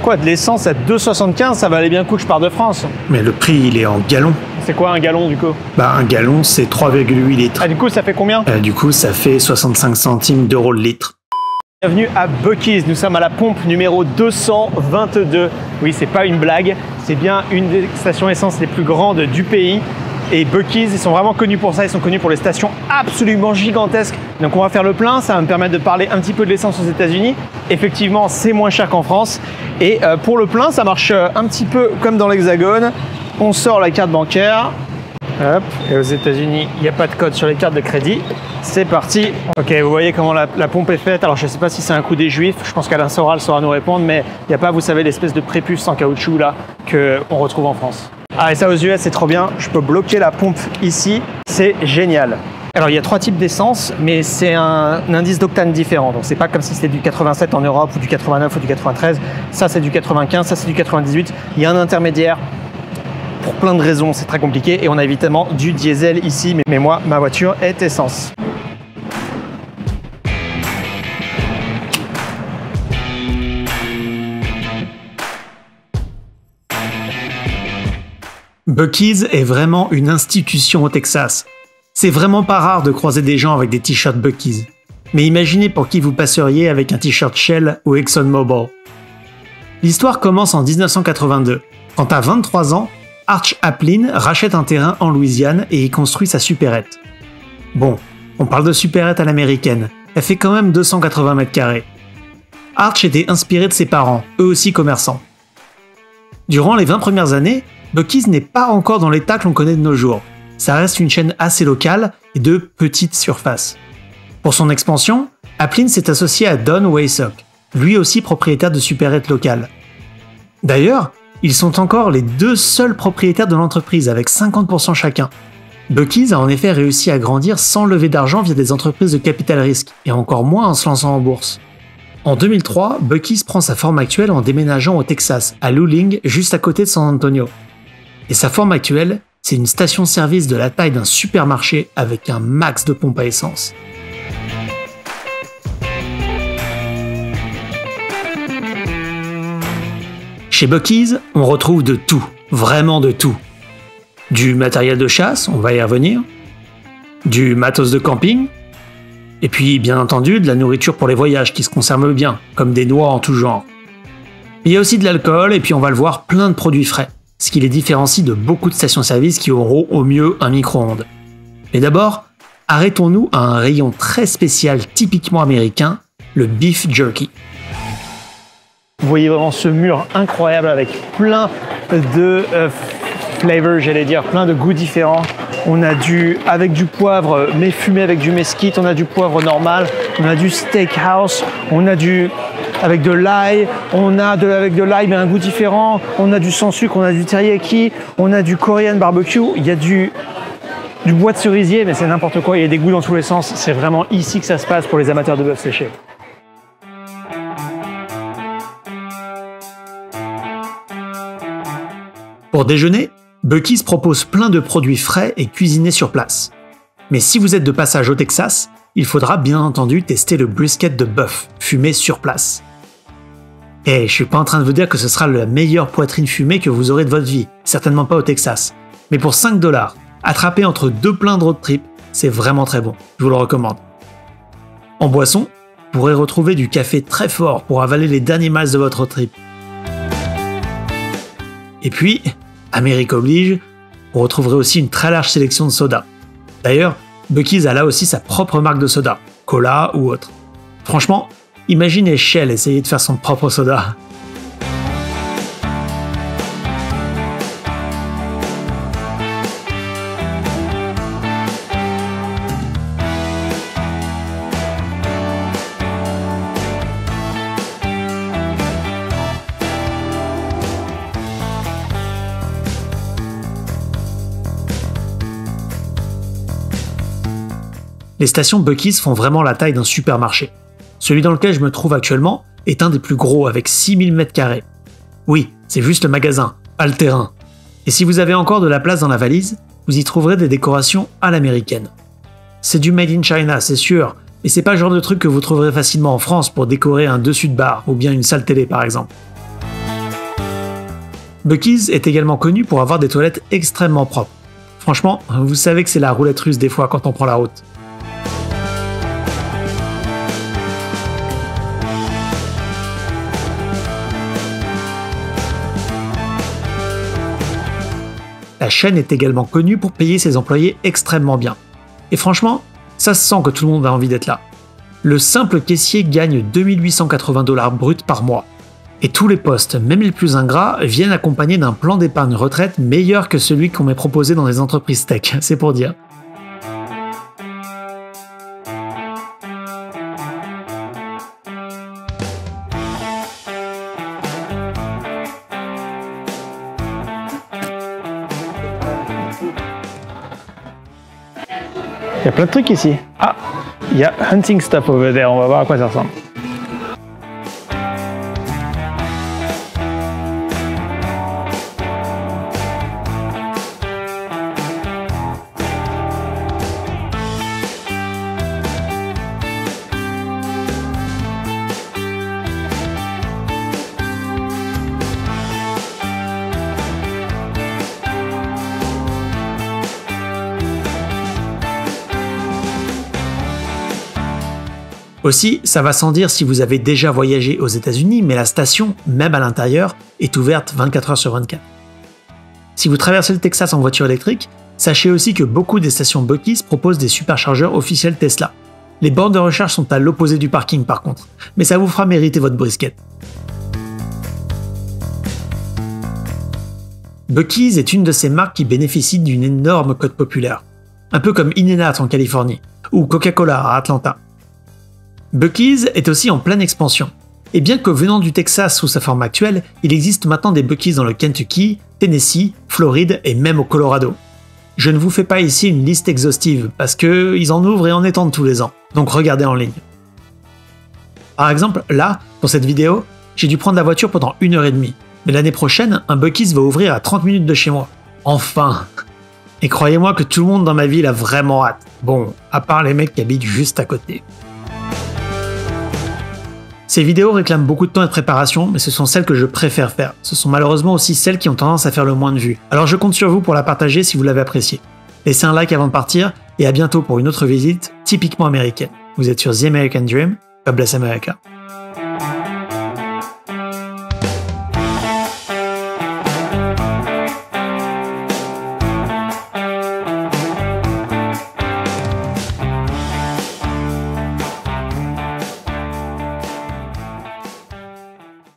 quoi, de l'essence à 2,75, ça valait bien le coup que je pars de France. Mais le prix, il est en gallons. C'est quoi un gallon du coup? Bah, un gallon, c'est 3,8 litres. Ah, du coup, ça fait combien? Du coup, ça fait 65 centimes d'euros le litre. Bienvenue à Buc-ee's, nous sommes à la pompe numéro 222. Oui, c'est pas une blague, c'est bien une des stations essence les plus grandes du pays. Et Buc-ee's, ils sont vraiment connus pour ça, ils sont connus pour les stations absolument gigantesques. Donc on va faire le plein, ça va me permettre de parler un petit peu de l'essence aux États-Unis. Effectivement, c'est moins cher qu'en France. Et pour le plein, ça marche un petit peu comme dans l'Hexagone. On sort la carte bancaire. Hop, et aux États-Unis, il n'y a pas de code sur les cartes de crédit. C'est parti. Ok, vous voyez comment la pompe est faite. Alors, je ne sais pas si c'est un coup des Juifs. Je pense qu'Alain Soral saura nous répondre, mais il n'y a pas, vous savez, l'espèce de prépuce en caoutchouc là qu'on retrouve en France. Ah, et ça aux US, c'est trop bien. Je peux bloquer la pompe ici. C'est génial. Alors, il y a 3 types d'essence, mais c'est un indice d'octane différent. Donc, c'est pas comme si c'était du 87 en Europe ou du 89 ou du 93. Ça, c'est du 95. Ça, c'est du 98. Il y a un intermédiaire. Pour plein de raisons, c'est très compliqué. Et on a évidemment du diesel ici. Mais moi, ma voiture est essence. Buc-ee's est vraiment une institution au Texas. C'est vraiment pas rare de croiser des gens avec des t-shirts Buc-ee's. Mais imaginez pour qui vous passeriez avec un t-shirt Shell ou ExxonMobil. L'histoire commence en 1982, quand à 23 ans, Arch Applin rachète un terrain en Louisiane et y construit sa supérette. Bon, on parle de supérette à l'américaine, elle fait quand même 280 mètres carrés. Arch était inspiré de ses parents, eux aussi commerçants. Durant les 20 premières années, Buc-ee's n'est pas encore dans l'état que l'on connaît de nos jours. Ça reste une chaîne assez locale et de petite surface. Pour son expansion, Applin s'est associé à Don Waysock, lui aussi propriétaire de supérettes locales. D'ailleurs, ils sont encore les 2 seuls propriétaires de l'entreprise avec 50% chacun. Buc-ee's a en effet réussi à grandir sans lever d'argent via des entreprises de capital risque, et encore moins en se lançant en bourse. En 2003, Buc-ee's prend sa forme actuelle en déménageant au Texas, à Luling, juste à côté de San Antonio. Et sa forme actuelle, c'est une station-service de la taille d'un supermarché avec un max de pompes à essence. Chez Buc-ee's, on retrouve de tout, vraiment de tout. Du matériel de chasse, on va y revenir, du matos de camping, et puis bien entendu de la nourriture pour les voyages qui se conserve bien, comme des noix en tout genre. Il y a aussi de l'alcool, et puis on va le voir, plein de produits frais, ce qui les différencie de beaucoup de stations-service qui auront au mieux un micro-ondes. Mais d'abord, arrêtons-nous à un rayon très spécial typiquement américain, le beef jerky. Vous voyez vraiment ce mur incroyable avec plein de flavors, j'allais dire, plein de goûts différents. On a avec du poivre, mais fumé avec du mesquite. On a du poivre normal. On a du steakhouse. On a avec de l'ail. Avec de l'ail, mais un goût différent. On a du sans sucre. On a du teriyaki. On a du Korean barbecue. Il y a du bois de cerisier, mais c'est n'importe quoi. Il y a des goûts dans tous les sens. C'est vraiment ici que ça se passe pour les amateurs de bœuf séché. Pour déjeuner, Buc-ee's propose plein de produits frais et cuisinés sur place. Mais si vous êtes de passage au Texas, il faudra bien entendu tester le brisket de bœuf, fumé sur place. Et je suis pas en train de vous dire que ce sera la meilleure poitrine fumée que vous aurez de votre vie, certainement pas au Texas. Mais pour 5 $, attrapé entre 2 pleins de road trip, c'est vraiment très bon, je vous le recommande. En boisson, vous pourrez retrouver du café très fort pour avaler les derniers miles de votre road trip. Et puis, Amérique oblige, vous retrouverez aussi une très large sélection de sodas. D'ailleurs, Buc-ee's a là aussi sa propre marque de soda, cola ou autre. Franchement, imaginez Shell essayer de faire son propre soda. Les stations Buc-ee's font vraiment la taille d'un supermarché. Celui dans lequel je me trouve actuellement est un des plus gros avec 6000 m². Oui, c'est juste le magasin, pas le terrain. Et si vous avez encore de la place dans la valise, vous y trouverez des décorations à l'américaine. C'est du made in China, c'est sûr, mais c'est pas le genre de truc que vous trouverez facilement en France pour décorer un dessus de bar ou bien une salle télé par exemple. Buc-ee's est également connu pour avoir des toilettes extrêmement propres. Franchement, vous savez que c'est la roulette russe des fois quand on prend la route. La chaîne est également connue pour payer ses employés extrêmement bien. Et franchement, ça se sent que tout le monde a envie d'être là. Le simple caissier gagne 2880 $ bruts par mois. Et tous les postes, même les plus ingrats, viennent accompagnés d'un plan d'épargne retraite meilleur que celui qu'on m'est proposé dans les entreprises tech, c'est pour dire. Il y a plein de trucs ici. Ah, il y a hunting stuff over there, on va voir à quoi ça ressemble. Aussi, ça va sans dire si vous avez déjà voyagé aux États-Unis, mais la station, même à l'intérieur, est ouverte 24 heures sur 24. Si vous traversez le Texas en voiture électrique, sachez aussi que beaucoup des stations Buc-ee's proposent des superchargeurs officiels Tesla. Les bornes de recharge sont à l'opposé du parking par contre, mais ça vous fera mériter votre brisket. Buc-ee's est une de ces marques qui bénéficient d'une énorme cote populaire, un peu comme In-N-Out en Californie, ou Coca-Cola à Atlanta. Buc-ee's est aussi en pleine expansion, et bien que venant du Texas sous sa forme actuelle, il existe maintenant des Buc-ee's dans le Kentucky, Tennessee, Floride et même au Colorado. Je ne vous fais pas ici une liste exhaustive, parce qu'ils en ouvrent et en étendent tous les ans, donc regardez en ligne. Par exemple, là, pour cette vidéo, j'ai dû prendre la voiture pendant 1h30, mais l'année prochaine, un Buc-ee's va ouvrir à 30 minutes de chez moi. Enfin! Et croyez-moi que tout le monde dans ma ville a vraiment hâte. Bon, à part les mecs qui habitent juste à côté. Ces vidéos réclament beaucoup de temps et de préparation, mais ce sont celles que je préfère faire. Ce sont malheureusement aussi celles qui ont tendance à faire le moins de vues. Alors je compte sur vous pour la partager si vous l'avez appréciée. Laissez un like avant de partir, et à bientôt pour une autre visite typiquement américaine. Vous êtes sur The American Dream, God bless America.